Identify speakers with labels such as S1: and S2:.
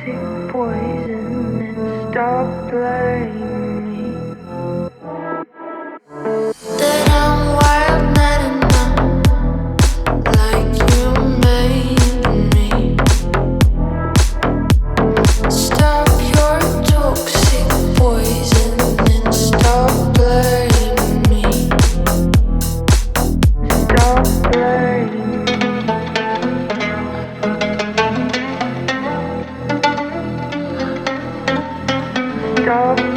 S1: toxic poison and stop blaming me. That I'm wild, not enough, like you made me. Stop your toxic poison and stop blaming me. Stop blaming me. Stop